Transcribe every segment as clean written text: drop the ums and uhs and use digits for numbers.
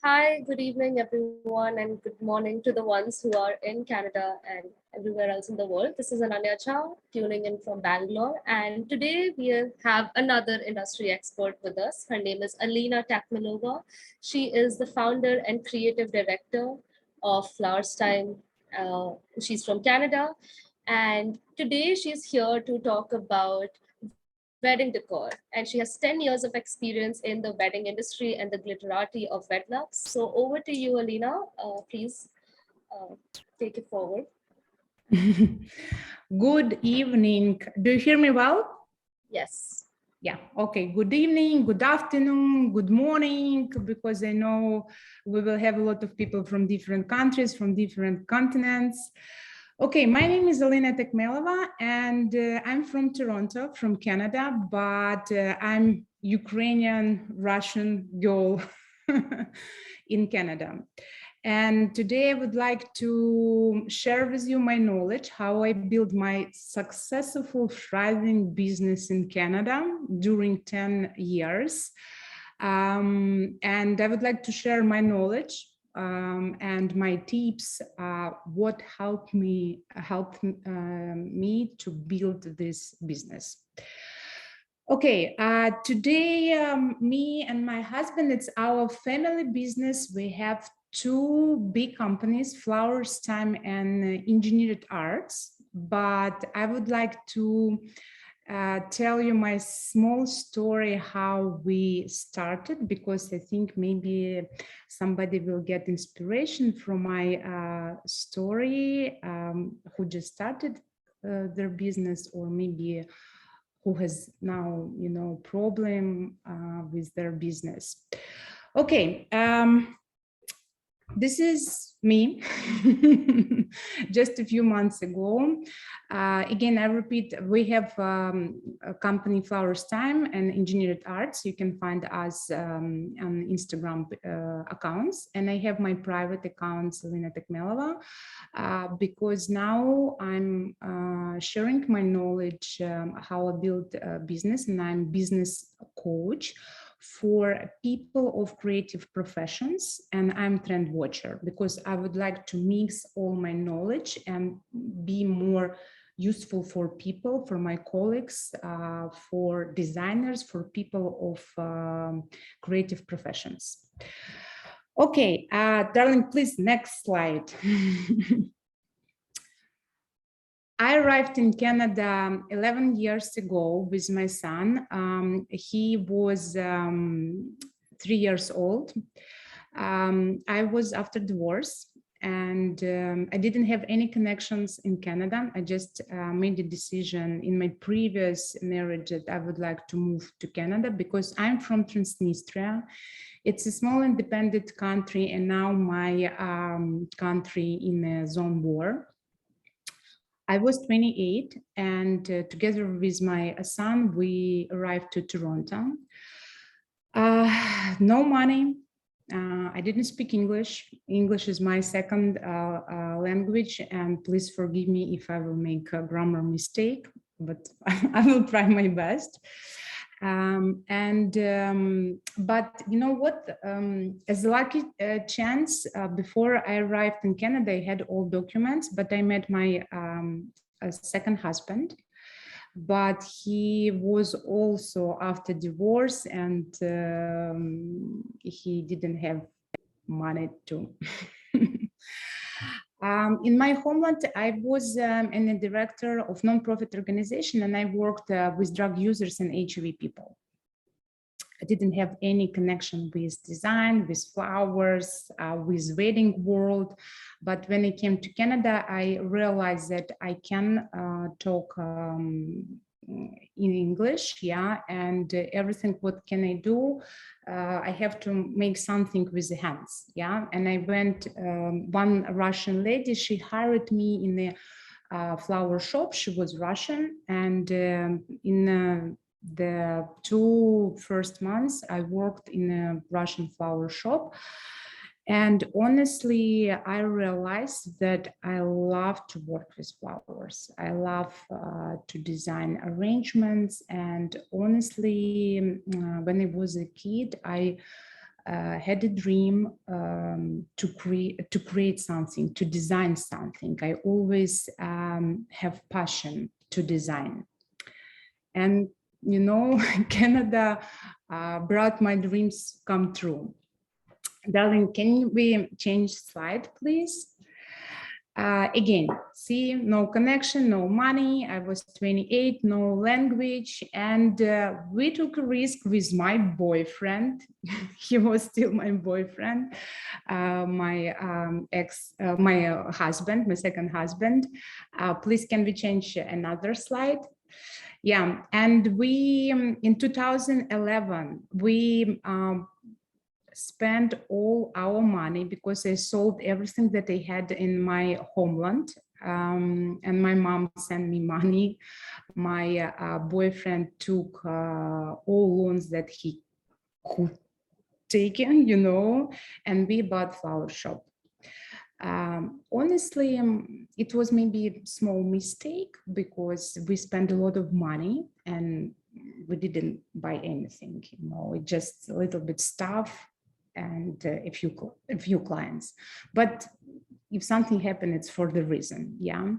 Hi, good evening, everyone, and good morning to the ones who are in Canada and everywhere else in the world. This is Ananya Chow tuning in from Bangalore, and today we have another industry expert with us. Her name is Alina Tacmelova. She is the founder and creative director of Flowers Time. She's from Canada, and today she's here to talk about wedding decor, and she has 10 years of experience in the wedding industry and the glitterati of Wedluxe. So over to you, Alina. Please uh, take it forward. Good evening. Do you hear me well? Yes. Yeah, okay. Good evening, good afternoon, good morning, because I know we will have a lot of people from different countries, from different continents. Okay, my name is Alina Tacmelova, and I'm from Toronto, from Canada, but I'm Ukrainian Russian girl in Canada. And today I would like to share with you my knowledge, how I built my successful, thriving business in Canada during 10 years. And I would like to share my knowledge and my tips, what helped me to build this business. Okay, today me and my husband, it's our family business. We have two big companies, Flowers Time and Engineered Arts, but I would like to tell you my small story how we started, because I think maybe somebody will get inspiration from my story, who just started their business, or maybe who has now, problem with their business. Okay, this is me just a few months ago. Again, I repeat, we have a company, Flowers Time and Engineered Arts. You can find us on Instagram accounts, and I have my private account, Alina Tacmelova, because now I'm sharing my knowledge, how I build a business, and I'm business coach for people of creative professions, and I'm trend watcher, because I would like to mix all my knowledge and be more useful for people, for my colleagues, for designers, for people of creative professions. Okay, darling, please, next slide. I arrived in Canada 11 years ago with my son. He was 3 years old. I was after divorce, and I didn't have any connections in Canada. I just made a decision in my previous marriage that I would like to move to Canada, because I'm from Transnistria. It's a small independent country, and now my country in a zone war. I was 28, and together with my son, we arrived to Toronto. No money. I didn't speak English. English is my second language, and please forgive me if I will make a grammar mistake, but I will try my best. But you know what, as a lucky chance, before I arrived in Canada, I had all documents, but I met my second husband, but he was also after divorce, and he didn't have money to. In my homeland, I was a director of nonprofit organization, and I worked with drug users and HIV people. I didn't have any connection with design, with flowers, with wedding world. But when I came to Canada, I realized that I can talk in English, yeah, and everything, what can I do? I have to make something with the hands, yeah. And I went, one Russian lady, she hired me in a flower shop. She was Russian, and in the 2 first months, I worked in a Russian flower shop. And honestly, I realized that I love to work with flowers. I love to design arrangements. And honestly, when I was a kid, I had a dream to create something, to design something. I always have passion to design. And, you know, Canada brought my dreams come true. Darling, can we change slide, please? Again, see, no connection, no money. I was 28, no language. And we took a risk with my boyfriend. He was still my boyfriend, my husband, my second husband. Please, can we change another slide? Yeah, and we, in 2011, we spent all our money because I sold everything that I had in my homeland, and my mom sent me money. My boyfriend took all loans that he could take in, you know, and we bought flower shop. Honestly, it was maybe a small mistake because we spent a lot of money and we didn't buy anything, you know, it just a little bit stuff and a few clients. But if something happened, it's for the reason, yeah.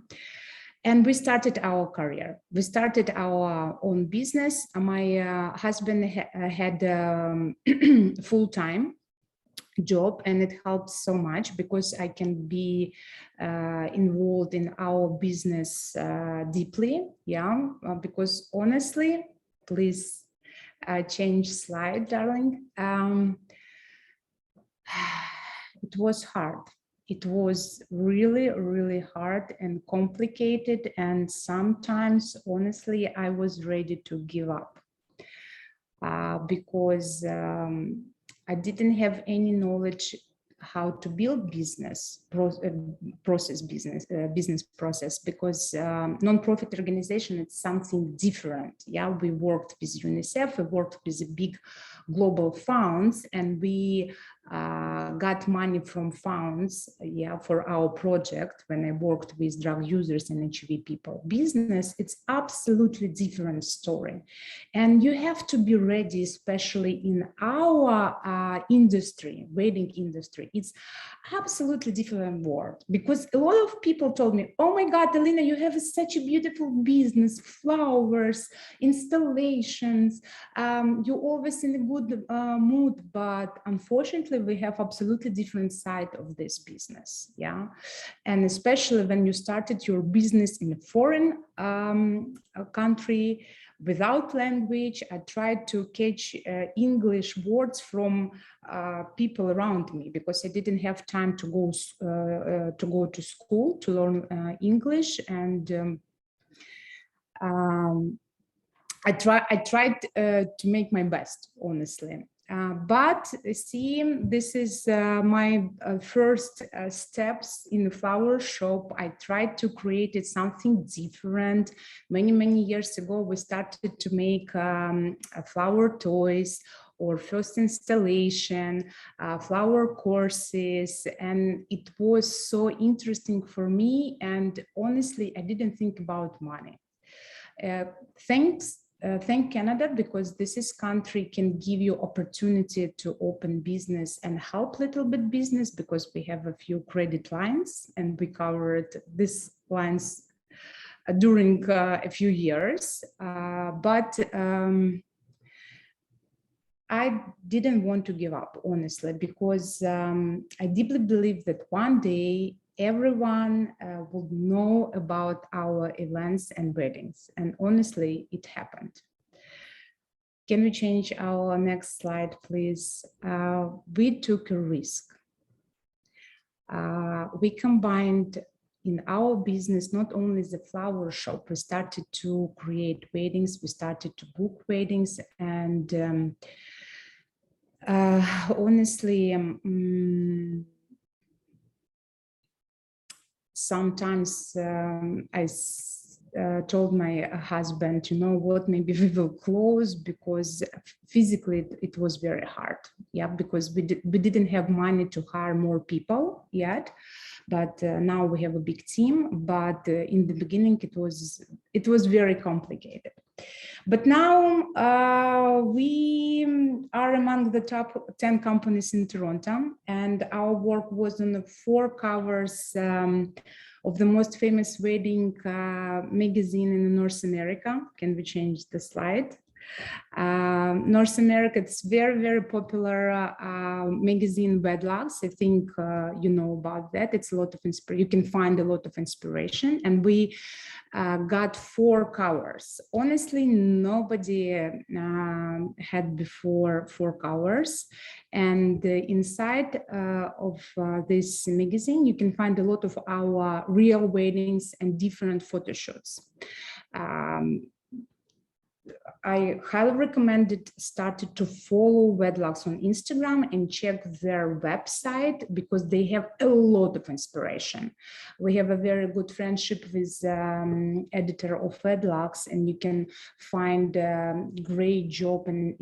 And we started our career. We started our own business. My husband had full-time job, and it helps so much because I can be involved in our business deeply, yeah. Because honestly, please change slide, darling. It was hard. It was really, really hard and complicated. And sometimes, honestly, I was ready to give up because I didn't have any knowledge how to build business business process, because non-profit organization, it's something different. Yeah, we worked with UNICEF, we worked with the big global funds, and we got money from funds, yeah, for our project. When I worked with drug users and HIV people business, it's absolutely different story, and you have to be ready, especially in our industry, wedding industry. It's absolutely different world, because a lot of people told me, oh my God, Alina, you have such a beautiful business, flowers, installations, you're always in a good mood, but unfortunately we have absolutely different side of this business, yeah. And especially when you started your business in a foreign country, without language, I tried to catch English words from people around me, because I didn't have time to go to school to learn English, and I tried to make my best, honestly. But see, this is my first steps in the flower shop. I tried to create something different. Many years ago, we started to make flower toys, or first installation, flower courses, and it was so interesting for me. And honestly, I didn't think about money. Thank Canada, because this is country can give you opportunity to open business and help little bit business, because we have a few credit lines and we covered these lines during a few years. But I didn't want to give up, honestly, because I deeply believe that one day everyone will know about our events and weddings. And honestly, it happened. Can we change our next slide, please? We took a risk. We combined in our business, not only the flower shop, we started to create weddings, we started to book weddings, and honestly, sometimes I told my husband, you know what, maybe we will close, because physically it was very hard, yeah, because we didn't have money to hire more people yet, but now we have a big team. But in the beginning it was very complicated. But now we are among the top 10 companies in Toronto, and our work was on the 4 covers of the most famous wedding magazine in North America. Can we change the slide? North America, it's very, very popular magazine, Wedluxe. I think you know about that. It's a lot of inspiration. You can find a lot of inspiration, and we got 4 covers. Honestly, nobody had before 4 covers. And inside of this magazine, you can find a lot of our real weddings and different photo shoots. I highly recommend it started to follow Wedluxe on Instagram and check their website because they have a lot of inspiration. We have a very good friendship with editor of Wedluxe, and you can find great job and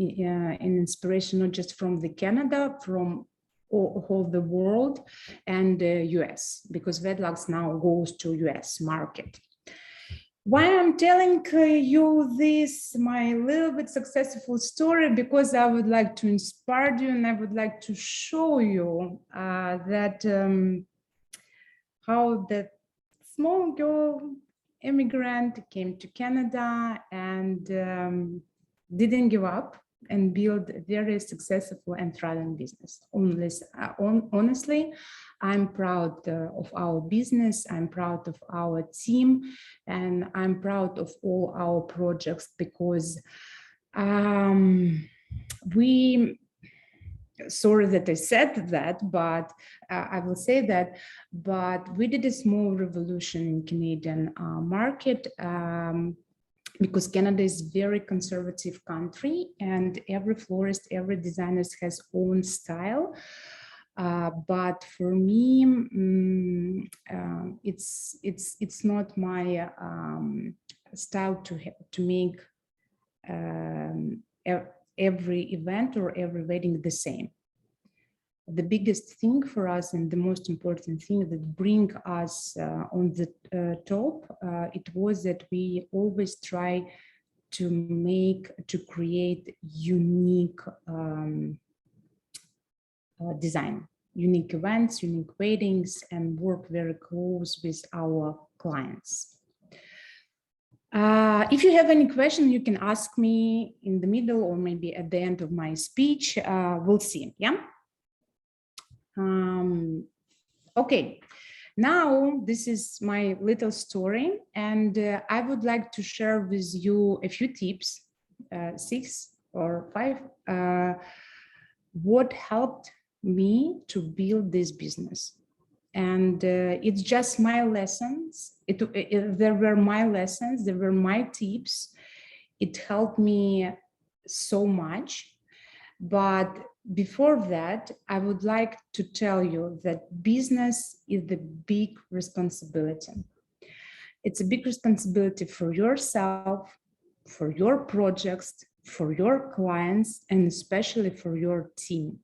inspiration, not just from the Canada, from all the world and US, because Wedluxe now goes to US market. Why I'm telling you this, my little bit successful story, because I would like to inspire you and I would like to show you that how the small girl immigrant came to Canada and didn't give up and build a very successful and thriving business. Honestly, I'm proud of our business, I'm proud of our team, and I'm proud of all our projects because sorry that I said that, but I will say that, but we did a small revolution in Canadian market because Canada is a very conservative country and every florist, every designer has own style. But for me, it's not my style to make every event or every wedding the same. The biggest thing for us and the most important thing that bring us on the top, it was that we always try to create unique design, unique events, unique weddings, and work very close with our clients. If you have any question, you can ask me in the middle or maybe at the end of my speech. We'll see. Yeah. Okay. Now this is my little story, and I would like to share with you a few tips, 6 or 5, what helped me to build this business. And it's just my lessons. There were my lessons, there were my tips. It helped me so much. But before that, I would like to tell you that business is the big responsibility. It's a big responsibility for yourself, for your projects, for your clients, and especially for your team.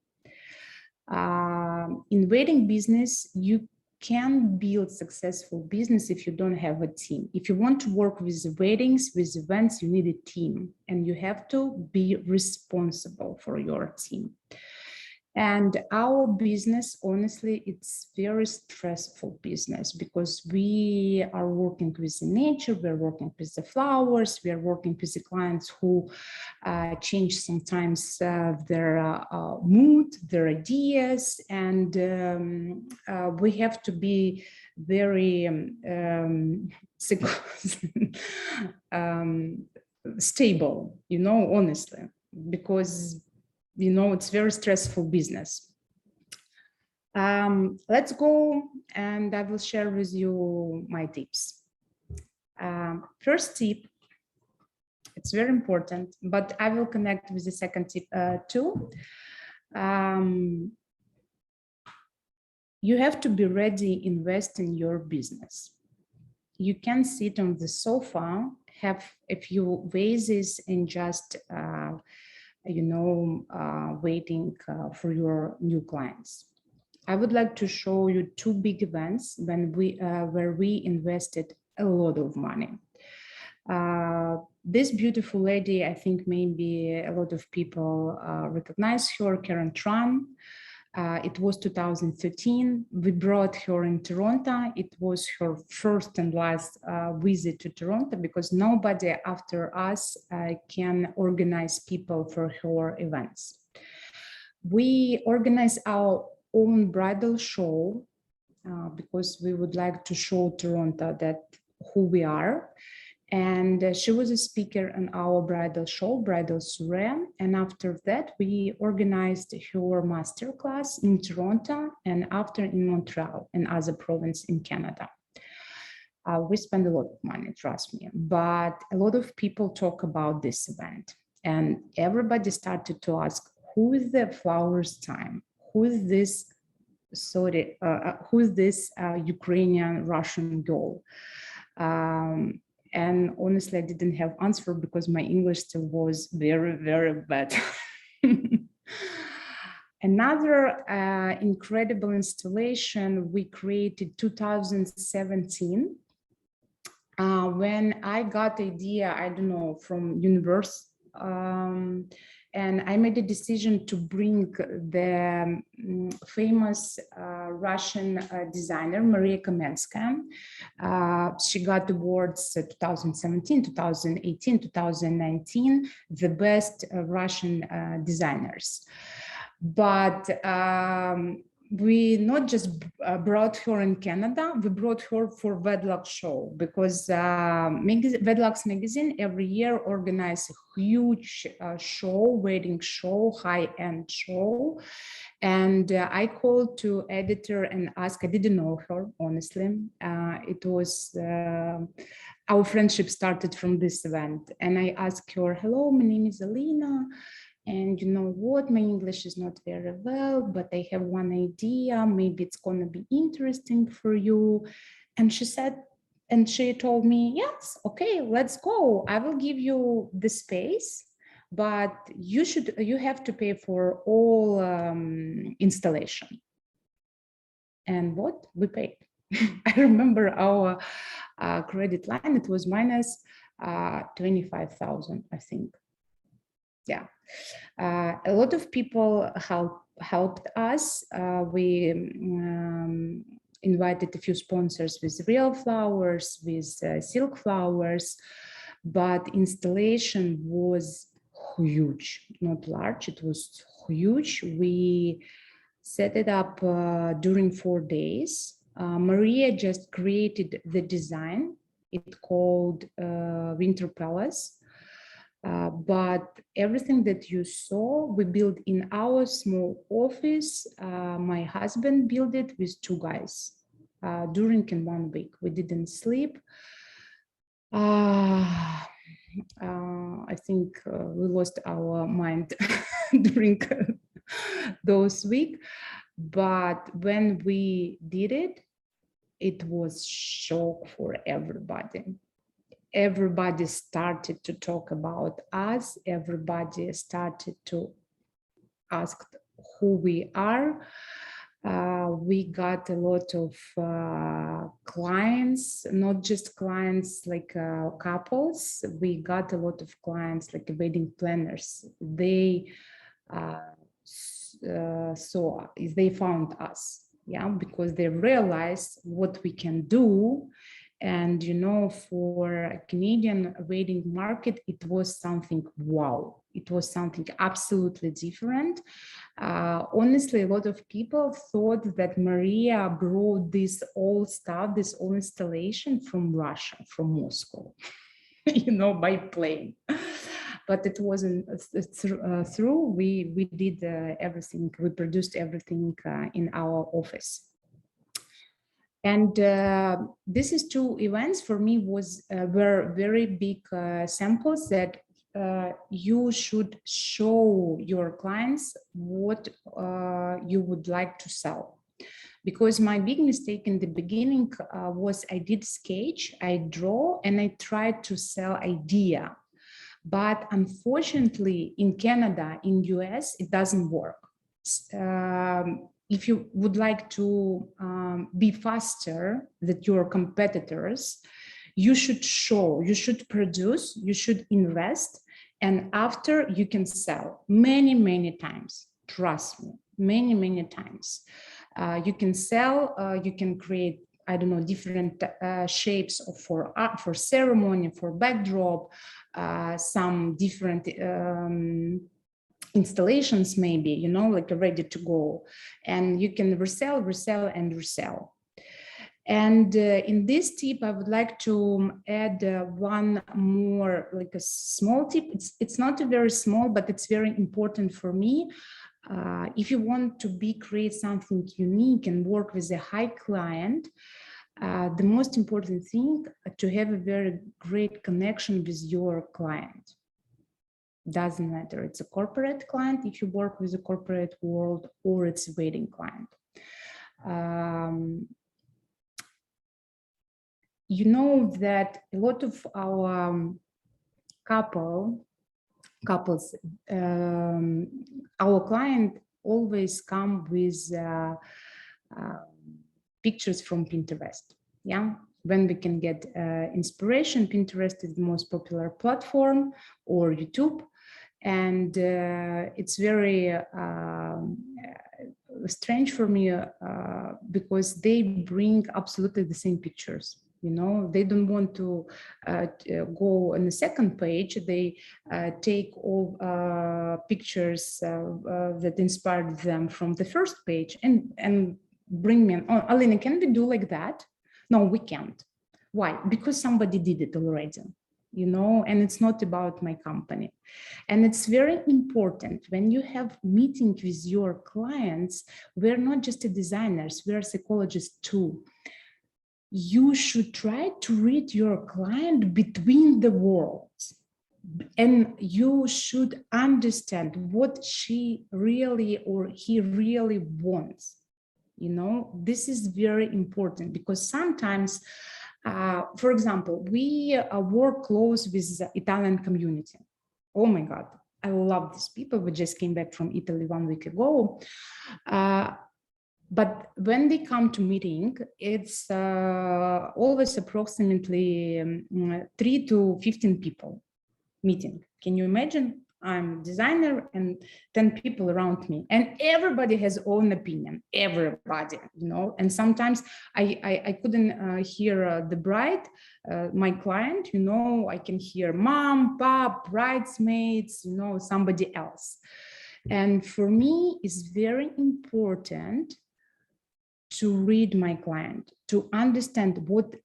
In wedding business, you can build successful business if you don't have a team. If you want to work with weddings, with events, you need a team, and you have to be responsible for your team. And our business, honestly, it's very stressful business because we are working with the nature, we're working with the flowers, we are working with the clients who change sometimes their mood, their ideas, and we have to be very stable, you know, honestly, because you know, it's very stressful business. Let's go and I will share with you my tips. First tip, it's very important, but I will connect with the second tip too. You have to be ready to invest in your business. You can sit on the sofa, have a few vases and just waiting for your new clients. I would like to show you 2 big events where we invested a lot of money. This beautiful lady, I think maybe a lot of people recognize her, Karen Tran. It was 2013. We brought her in Toronto. It was her first and last visit to Toronto because nobody after us can organize people for her events. We organize our own bridal show because we would like to show Toronto that who we are. And she was a speaker on our bridal show, Bridal Soiree. And after that, we organized her masterclass in Toronto and after in Montreal and other province in Canada. We spend a lot of money, trust me, but a lot of people talk about this event. And everybody started to ask, who is the flowers time? Who is this, who is this Ukrainian Russian girl? And honestly, I didn't have answer because my English still was very, very bad. Another incredible installation we created 2017 when I got the idea, I don't know, from university, and I made a decision to bring the famous Russian designer, Maria Kamenskaya. She got awards 2017, 2018, 2019, the best Russian designers. But we not just brought her in Canada, we brought her for Wedluxe show because Wedluxe magazine every year organizes a huge show, wedding show, high-end show. And I called to editor and asked, I didn't know her, honestly. It was, our friendship started from this event. And I asked her, hello, my name is Alina. And you know what, my English is not very well, but I have one idea, maybe it's gonna be interesting for you. And she said, and she told me, yes, okay, let's go. I will give you the space, but you have to pay for all installation. And what? We paid. I remember our credit line, it was minus 25,000, I think. Yeah, a lot of people helped us. We invited a few sponsors with real flowers, with silk flowers, but installation was huge, not large, it was huge. We set it up during 4 days. Maria just created the design. It's called Winter Palace. But everything that you saw, we built in our small office. My husband built it with 2 guys during in 1 week. We didn't sleep. I think we lost our mind during those weeks. But when we did it, it was shock for everybody. Everybody started to talk about us. Everybody started to ask who we are. We got a lot of clients, not just clients like couples. We got a lot of clients like wedding planners. They they found us, yeah, because they realized what we can do. And, you know, for a Canadian wedding market, it was something wow. It was something absolutely different. Honestly, a lot of people thought that Maria brought this old stuff, this old installation from Russia, from Moscow, you know, by plane. But it wasn't through. We did everything. We produced everything in our office. And this is 2 events for me were very big samples that you should show your clients what you would like to sell. Because my big mistake in the beginning was I did sketch, I draw, and I tried to sell idea. But unfortunately, in Canada, in US, it doesn't work. If you would like to be faster than your competitors, You should show, you should produce, you should invest, and after you can sell many times. Trust me, many times. You can sell, you can create, I don't know, different shapes for art, for ceremony, for backdrop, some different installations, maybe, you know, like ready to go, and you can resell. And in this tip, I would like to add one more, like a small tip. It's not a very small, but it's very important for me. If you want to create something unique and work with a high client, the most important thing to have a very great connection with your client. Doesn't matter, it's a corporate client if you work with a corporate world, or it's a wedding client. You know that a lot of our couples, our client always come with pictures from Pinterest. Yeah, when we can get inspiration, Pinterest is the most popular platform, or YouTube, and it's very strange for me because they bring absolutely the same pictures. You know, they don't want to go on the second page. They take all pictures that inspired them from the first page and bring me. Oh, Alina, can we do like that? No, we can't. Why? Because somebody did it already, you know, and it's not about my company. And it's very important when you have meeting with your clients, we're not just designers, we're psychologists too. You should try to read your client between the words, and you should understand what she really or he really wants. You know, this is very important because sometimes, for example, we work close with the Italian community. Oh my God, I love these people. We just came back from Italy 1 week ago. But when they come to meeting, it's always approximately 3 to 15 people meeting. Can you imagine? I'm a designer and 10 people around me, and everybody has own opinion, everybody, you know, and sometimes I couldn't hear the bride, my client, you know, I can hear mom, pop, bridesmaids, you know, somebody else. And for me, it's very important to read my client, to understand what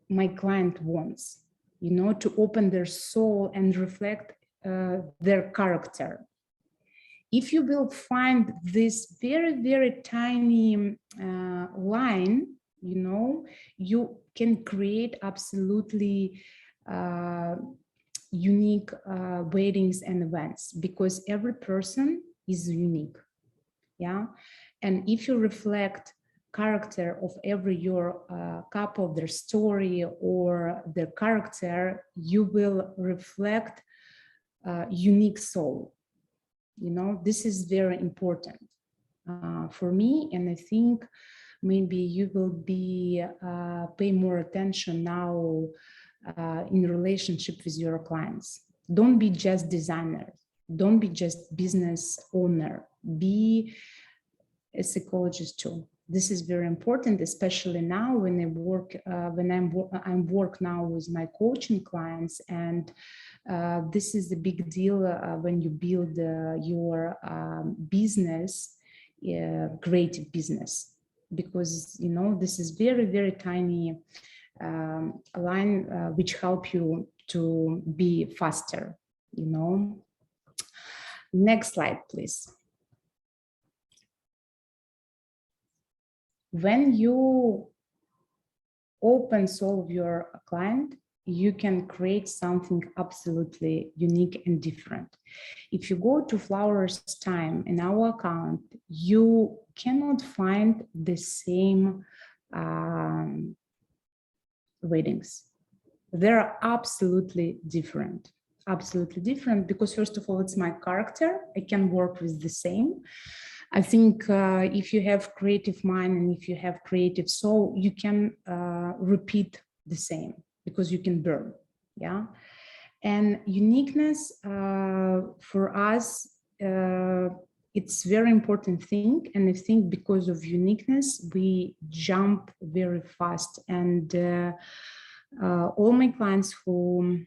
my client wants, you know, to open their soul and reflect their character. If you will find this very tiny line, you know, you can create absolutely unique weddings and events, because every person is unique. Yeah, and if you reflect character of every your couple, their story or their character, you will reflect unique soul. You know, this is very important for me, and I think maybe you will be pay more attention now in relationship with your clients. Don't be just designer, don't be just business owner, be a psychologist too. This is very important, especially now when I work, I'm work now with my coaching clients, and this is a big deal when you build your business, creative business, because you know this is very tiny line which help you to be faster. You know. Next slide, please. When you open soul of your client, you can create something absolutely unique and different. If you go to Flowers Time in our account, you cannot find the same weddings. They're absolutely different. Absolutely different, because first of all, it's my character. I can work with the same. I think if you have creative mind and if you have creative soul, you can repeat the same. because you can burn. Yeah. And uniqueness for us, it's very important thing. And I think because of uniqueness, we jump very fast. And all my clients who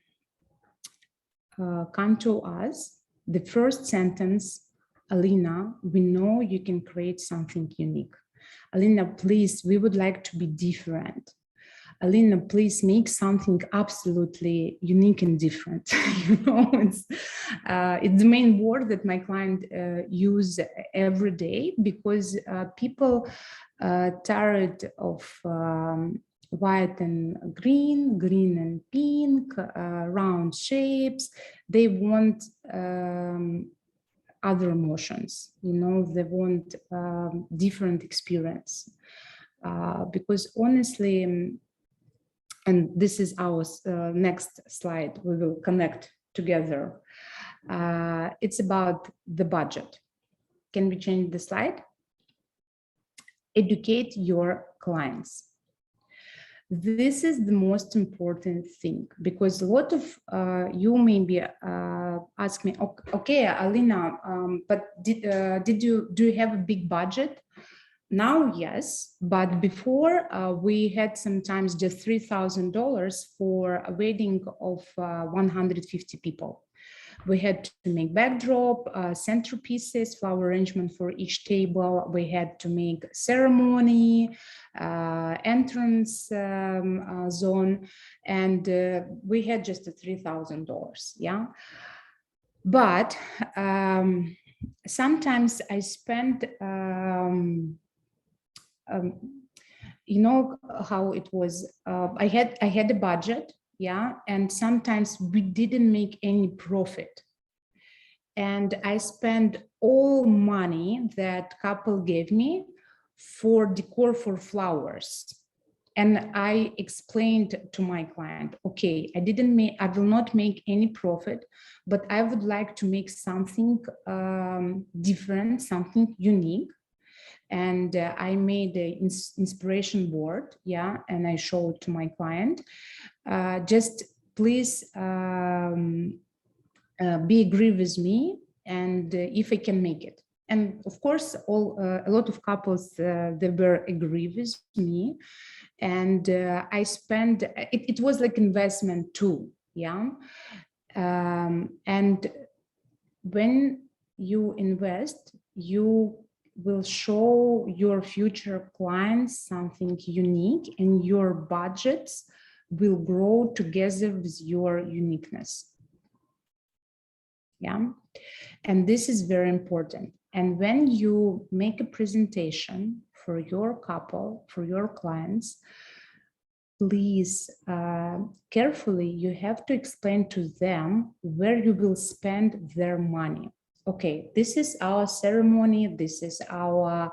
come to us, the first sentence, Alina, we know you can create something unique. Alina, please, we would like to be different. Alina, please make something absolutely unique and different. It's the main word that my client use every day, because people tired of white and green, green and pink, round shapes. They want other emotions, they want different experience. Because honestly, and this is our next slide, we will connect together. It's about the budget. Can we change the slide? Educate your clients. This is the most important thing, because a lot of you maybe ask me, okay, Alina, but do you have a big budget? Now, yes, but before we had sometimes just $3,000 for a wedding of 150 people. We had to make backdrop, centerpieces, flower arrangement for each table. We had to make ceremony, entrance zone, and we had just $3,000, yeah? But sometimes I spent, you know how it was, I had a budget, yeah, and sometimes we didn't make any profit. And I spent all money that couple gave me for decor for flowers. And I explained to my client, okay, I will not make any profit, but I would like to make something different, something unique. And I made an inspiration board, yeah, and I showed to my client. Just please be agree with me, and if I can make it. And of course, a lot of couples, they were agree with me. And I spent, it was like investment too, yeah. And when you invest, you will show your future clients something unique, and your budgets will grow together with your uniqueness. Yeah, and this is very important. And when you make a presentation for your couple, for your clients, please carefully, you have to explain to them where you will spend their money. Okay, this is our ceremony, this is our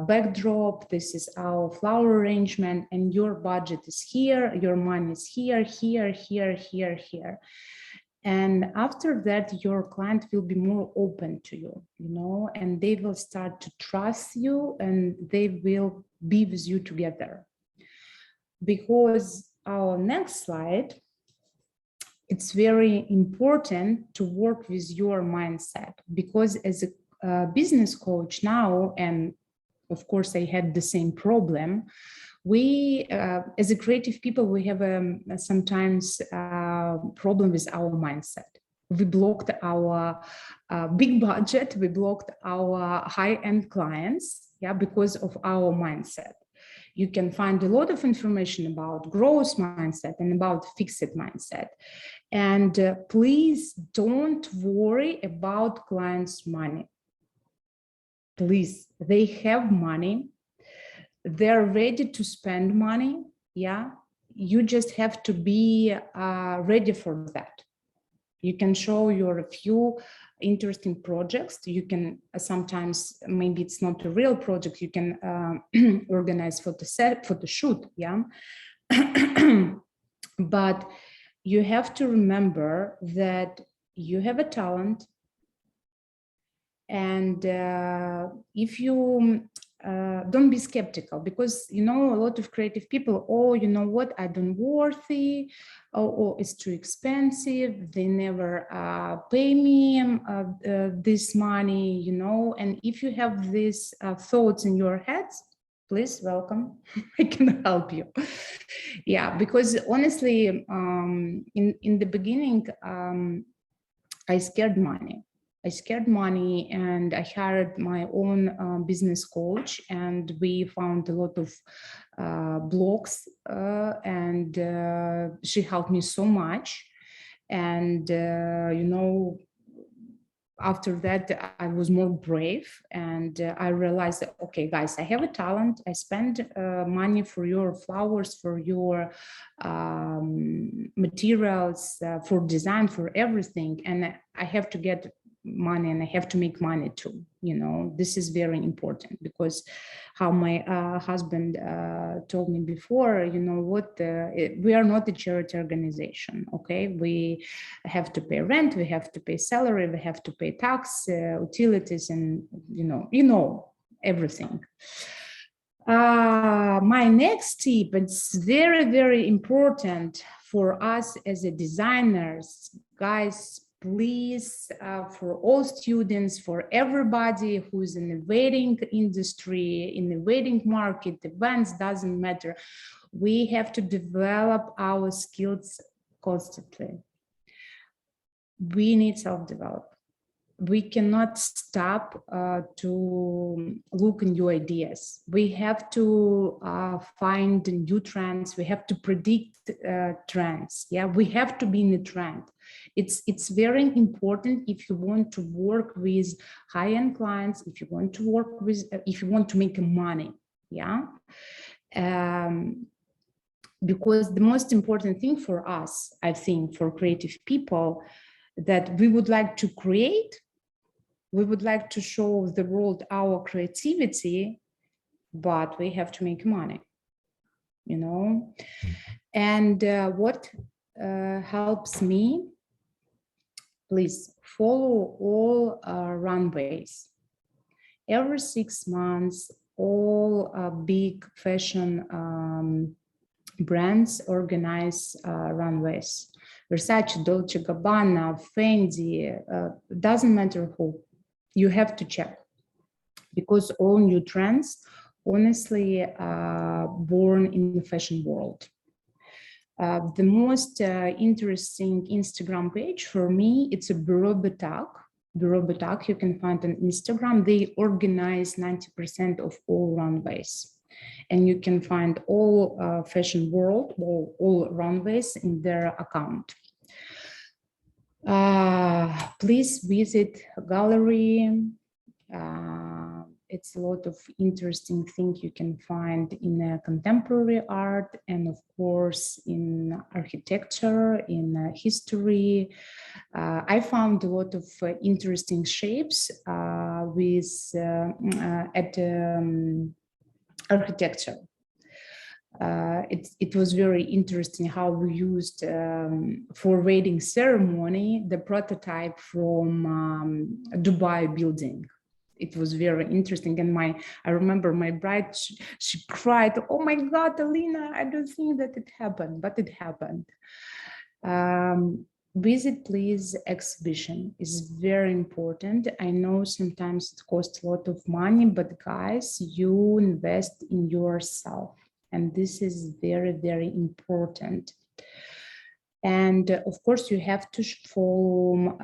backdrop, this is our flower arrangement, and your budget is here, your money is here, here, here, here, here. And after that, your client will be more open to you, you know, and they will start to trust you, and they will be with you together. Because our next slide, it's very important to work with your mindset, because as a business coach now, and of course I had the same problem, we as a creative people, we have sometimes problem with our mindset. We blocked our big budget, we blocked our high-end clients, yeah, because of our mindset. You can find a lot of information about growth mindset and about fixed mindset. And please don't worry about clients' money. Please, they have money. They're ready to spend money. Yeah, you just have to be ready for that. You can show your few interesting projects. You can sometimes, maybe it's not a real project, you can organize for the shoot, yeah. But you have to remember that you have a talent, and if you don't be skeptical, because you know a lot of creative people, oh, you know what, I don't worthy, or it's too expensive, they never pay me this money, you know. And if you have these thoughts in your heads, please welcome. I can help you. Yeah, because honestly, in the beginning, I scared money. And I hired my own business coach, and we found a lot of blogs, and she helped me so much. And, you know, after that, I was more brave, and I realized that, okay, guys, I have a talent. I spend money for your flowers, for your materials, for design, for everything. And I have to get money, and I have to make money too. You know, this is very important, because how my husband told me before, you know what, we are not a charity organization, okay? We have to pay rent, we have to pay salary, we have to pay tax, utilities, and you know everything. My next tip, it's very, very important for us as a designers, guys. Please, for all students, for everybody who's in the wedding industry, in the wedding market, events, doesn't matter. We have to develop our skills constantly. We need self-development. We cannot stop to look at new ideas. We have to find new trends. We have to predict trends. Yeah, we have to be in the trend. It's very important if you want to work with high-end clients, if you want to work with, if you want to make money. Yeah. Because the most important thing for us, I think, for creative people, that we would like to create, we would like to show the world our creativity, but we have to make money, you know. And what helps me, please follow all runways. Every 6 months, all big fashion brands organize runways. Versace, Dolce & Gabbana, Fendi, doesn't matter who. You have to check, because all new trends, honestly, born in the fashion world. The most interesting Instagram page for me, it's a Bureau Batak. Bureau Batak, you can find on Instagram. They organize 90% of all runways. And you can find all fashion world, all runways in their account. Please visit a gallery. It's a lot of interesting things you can find in contemporary art, and of course in architecture, in history. I found a lot of interesting shapes with at architecture. It was very interesting how we used for wedding ceremony the prototype from Dubai building. It was very interesting, and I remember my bride, she cried, "Oh my God, Alina, I don't think that it happened," but it happened. Visit, please, exhibition is very important. I know sometimes it costs a lot of money, but guys, you invest in yourself. And this is very, very important. And of course, you have to follow,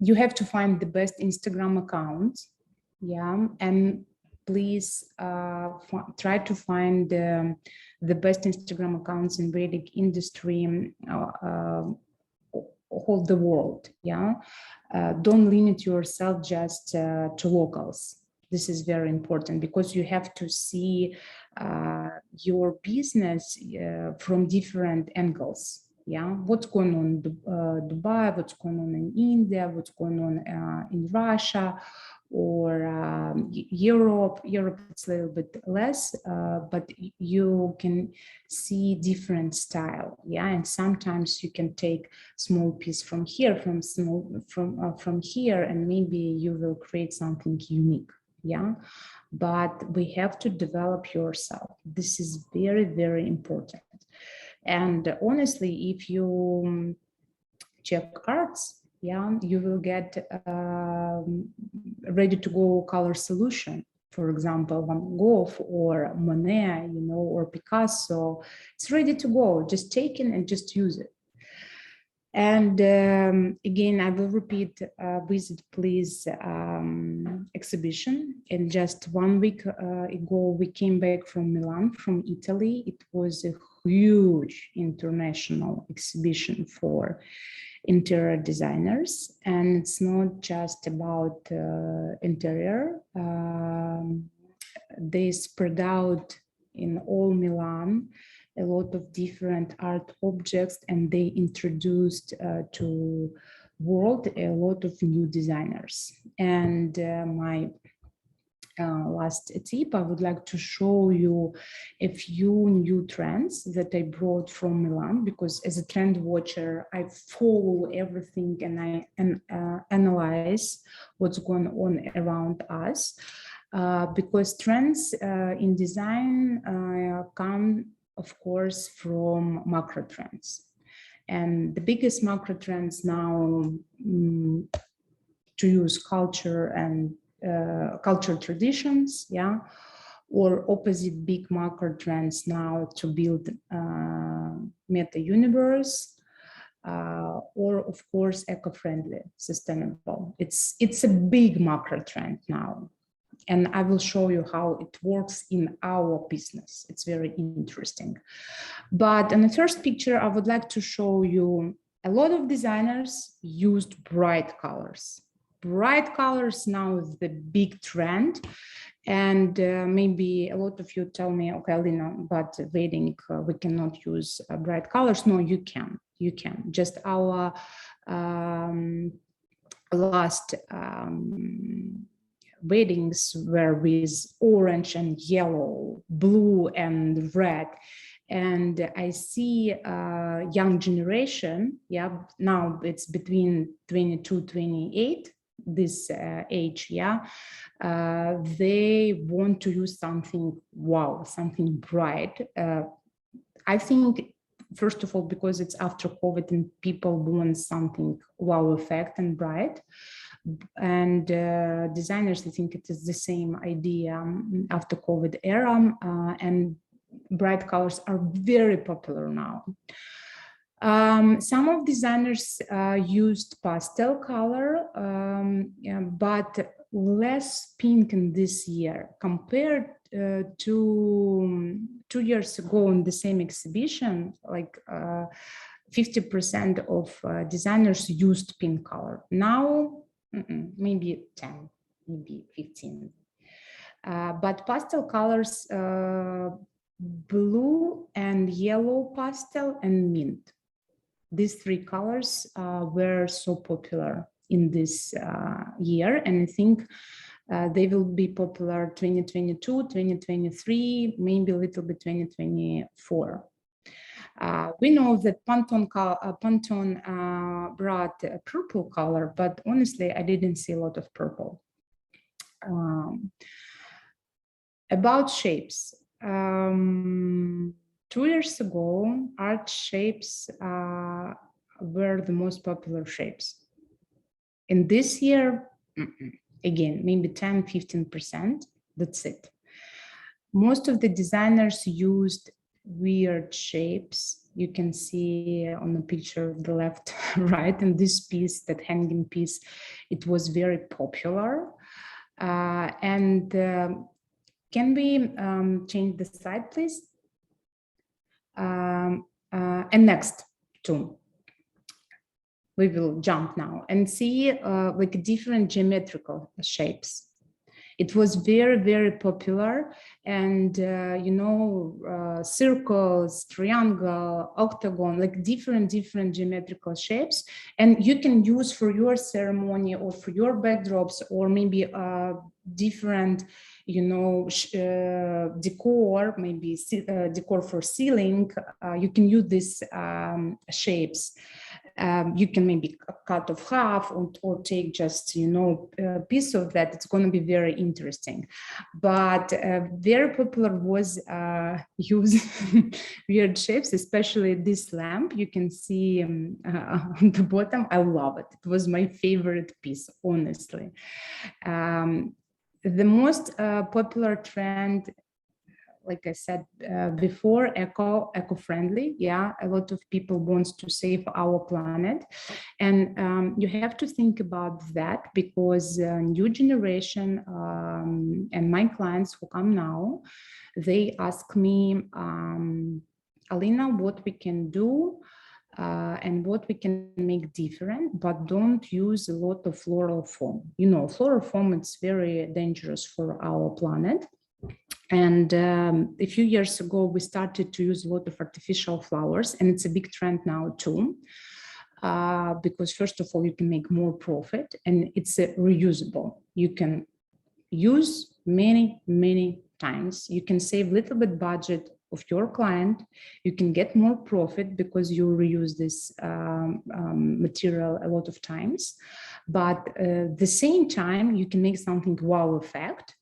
you have to find the best Instagram account. Yeah. And please try to find the best Instagram accounts in wedding industry whole the world. Yeah. Don't limit yourself just to locals. This is very important, because you have to see your business from different angles. Yeah, what's going on in Dubai, what's going on in India, what's going on in Russia, or Europe. Europe, it's a little bit less, but you can see different style. Yeah, and sometimes you can take small piece from here, from here, and maybe you will create something unique. yeah, but we have to develop yourself. This is very, very important. And honestly, if you check arts, yeah, you will get ready to go color solution. For example, Van Gogh or Monet, you know, or Picasso. It's ready to go. Just take it and just use it. And again, I will repeat, visit please exhibition. And just 1 week ago, we came back from Milan, from Italy. It was a huge international exhibition for interior designers. And it's not just about interior. They spread out in all Milan a lot of different art objects, and they introduced to world a lot of new designers. And my last tip, I would like to show you a few new trends that I brought from Milan, because as a trend watcher, I follow everything and I analyze what's going on around us. Because trends in design come, of course, from macro trends. And the biggest macro trends now to use culture and cultural traditions, yeah, or opposite big macro trends now to build meta universe, or of course eco-friendly, sustainable. It's a big macro trend now. And I will show you how it works in our business. It's very interesting. But in the first picture, I would like to show you a lot of designers used bright colors. Bright colors now is the big trend. And maybe a lot of you tell me, okay, Alina, but wedding, we cannot use bright colors. No, you can. You can. Just our last weddings were with orange and yellow, blue and red. And I see young generation, yeah, now it's between 22, 28, this age, yeah, they want to use something wow, something bright. I think, first of all, because it's after COVID and people want something wow effect and bright. And designers, I think it is the same idea after COVID era, and bright colors are very popular now. Some of designers used pastel color, yeah, but less pink in this year compared to 2 years ago in the same exhibition. Like 50% of designers used pink color. Now, maybe 10, maybe 15. But pastel colors, blue and yellow pastel and mint. These three colors were so popular in this year. And I think they will be popular 2022, 2023, maybe a little bit 2024. We know that Pantone brought a purple color, but honestly, I didn't see a lot of purple. About shapes. 2 years ago, art shapes were the most popular shapes. In this year, again, maybe 10, 15%, that's it. Most of the designers used weird shapes. You can see on the picture the left, right, and this piece, that hanging piece, it was very popular. And can we change the slide, please? And next, two. We will jump now and see like different geometrical shapes. It was very, very popular, and you know, circles, triangle, octagon, like different geometrical shapes, and you can use for your ceremony or for your backdrops, or maybe different, you know, decor, maybe decor for ceiling. You can use these shapes. You can maybe cut off half or take just, you know, a piece of that. It's going to be very interesting. But very popular was use weird shapes, especially this lamp. You can see on the bottom. I love it. It was my favorite piece, honestly. The most popular trend, like I said before, eco-friendly. Yeah, a lot of people want to save our planet. And you have to think about that, because new generation and my clients who come now, they ask me, Alina, what we can do and what we can make different, but don't use a lot of floral foam. You know, floral foam, it's very dangerous for our planet. And a few years ago, we started to use a lot of artificial flowers, and it's a big trend now too, because first of all, you can make more profit, and it's reusable. You can use many, many times. You can save a little bit budget of your client. You can get more profit because you reuse this material a lot of times. But at the same time, you can make something wow effect.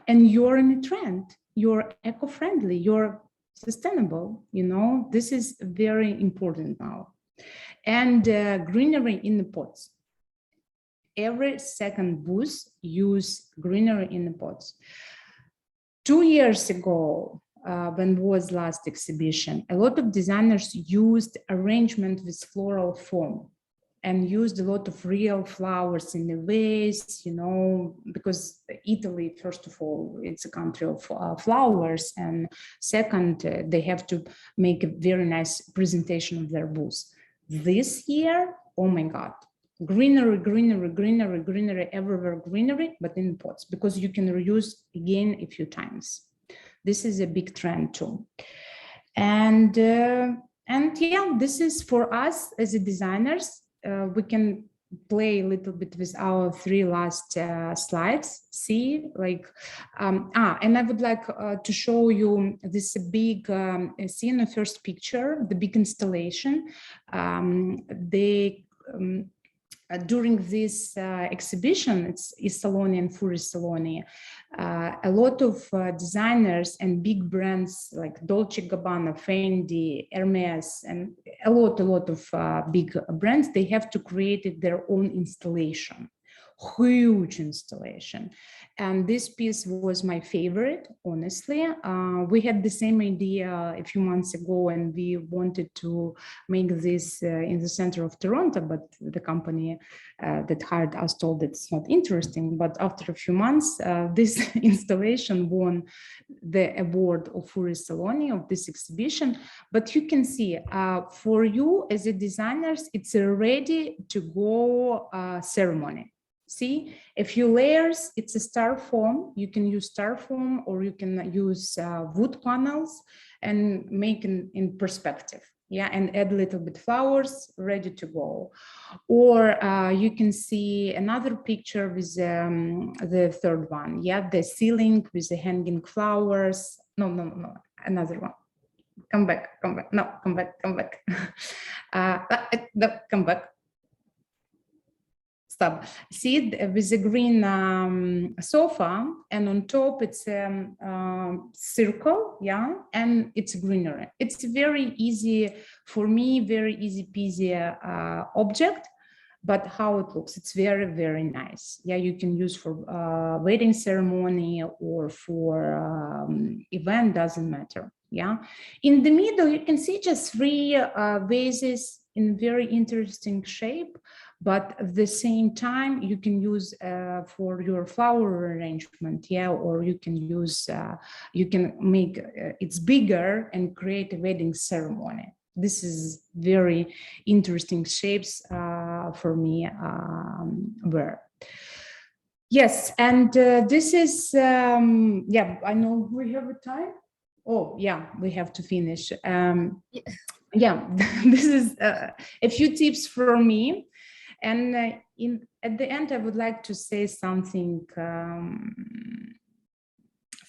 And you're in a trend, you're eco-friendly, you're sustainable, you know, this is very important now. And greenery in the pots. Every second booth use greenery in the pots. 2 years ago, when was last exhibition, a lot of designers used arrangement with floral foam and used a lot of real flowers in the vase, you know, because Italy, first of all, it's a country of flowers, and second, they have to make a very nice presentation of their booth. This year, oh my God, greenery, greenery, greenery, greenery, everywhere greenery, but in pots, because you can reuse again a few times. This is a big trend too. And yeah, this is for us as a designers. We can play a little bit with our 3 last slides. See, like, and I would like to show you this big, see in the first picture, the big installation. During this exhibition, it's Saloni and Furi Saloni, a lot of designers and big brands like Dolce & Gabbana, Fendi, Hermes, and a lot of big brands, they have to create their own installation, huge installation. And this piece was my favorite, honestly. We had the same idea a few months ago, and we wanted to make this in the center of Toronto, but the company that hired us told it's not interesting. But after a few months, this installation won the award of Furi Saloni of this exhibition. But you can see, for you as a designers, it's a ready to go ceremony. See, a few layers, it's a styrofoam. You can use styrofoam, or you can use wood panels and make in perspective. Yeah, and add a little bit flowers, ready to go. Or you can see another picture with the third one. Yeah, the ceiling with the hanging flowers. No, another one. Come back. No, come back. No, come back. Stop. See it with a green sofa, and on top it's a circle, yeah, and it's greenery. It's very easy for me, very easy peasy object, but how it looks, it's very, very nice. Yeah, you can use for wedding ceremony or for event, doesn't matter. Yeah, in the middle you can see just 3 vases in very interesting shape. But at the same time, you can use for your flower arrangement, yeah, or you can use, you can make it's bigger and create a wedding ceremony. This is very interesting shapes for me. Yes, and this is, yeah, I know we have a time. Oh, yeah, we have to finish. Yeah, this is a few tips from me. And at the end, I would like to say something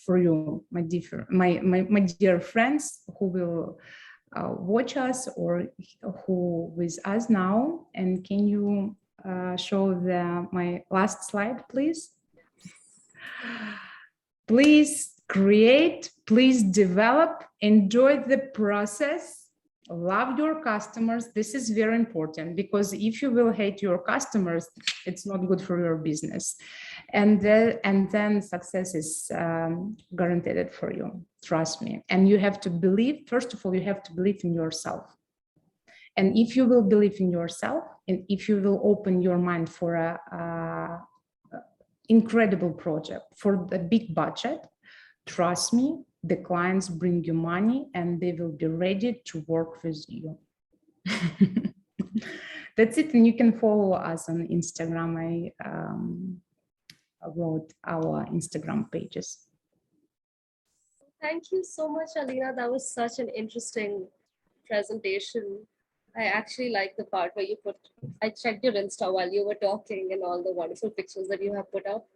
for you, my dear friends, who will watch us or who with us now. And can you show my last slide, please? Please create, please develop, enjoy the process, love your customers. This is very important, because if you will hate your customers, it's not good for your business. And then success is guaranteed for you, trust me. And you have to believe, first of all, you have to believe in yourself. And if you will believe in yourself, and if you will open your mind for a incredible project for the big budget, trust me, the clients bring you money and they will be ready to work with you. That's it. And you can follow us on Instagram. I wrote our Instagram pages. Thank you so much, Alina. That was such an interesting presentation. I actually like the part where I checked your Insta while you were talking and all the wonderful pictures that you have put up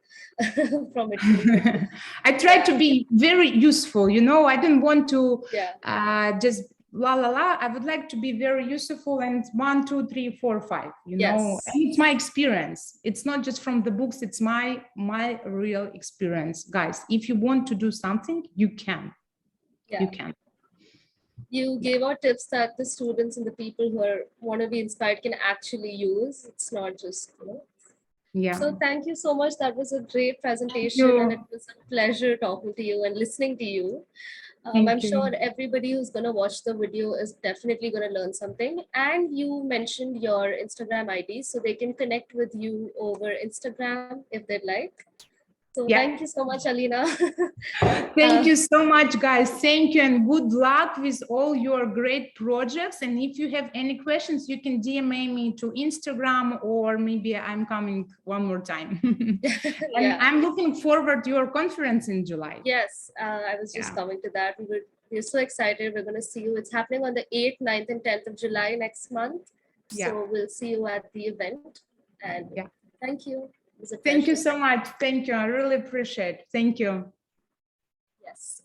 from it. I tried to be very useful, you know, I didn't want to just la la la. I would like to be very useful, and 1, 2, 3, 4, 5, you know, and it's my experience. It's not just from the books, it's my real experience. Guys, if you want to do something, you can. You can. You gave out tips that the students and the people who want to be inspired can actually use. It's not just, So thank you so much. That was a great presentation, and it was a pleasure talking to you and listening to you. I'm sure everybody who's going to watch the video is definitely going to learn something. And you mentioned your Instagram ID, so they can connect with you over Instagram if they'd like. So thank you so much, Alina. Thank you so much, guys. Thank you, and good luck with all your great projects. And if you have any questions, you can DM me to Instagram, or maybe I'm coming one more time. And I'm looking forward to your conference in July. Yes, I was just coming to that. We're so excited. We're going to see you. It's happening on the 8th, 9th, and 10th of July next month. So we'll see you at the event. And thank you. Thank you so much. Thank you. I really appreciate it. Thank you. Yes.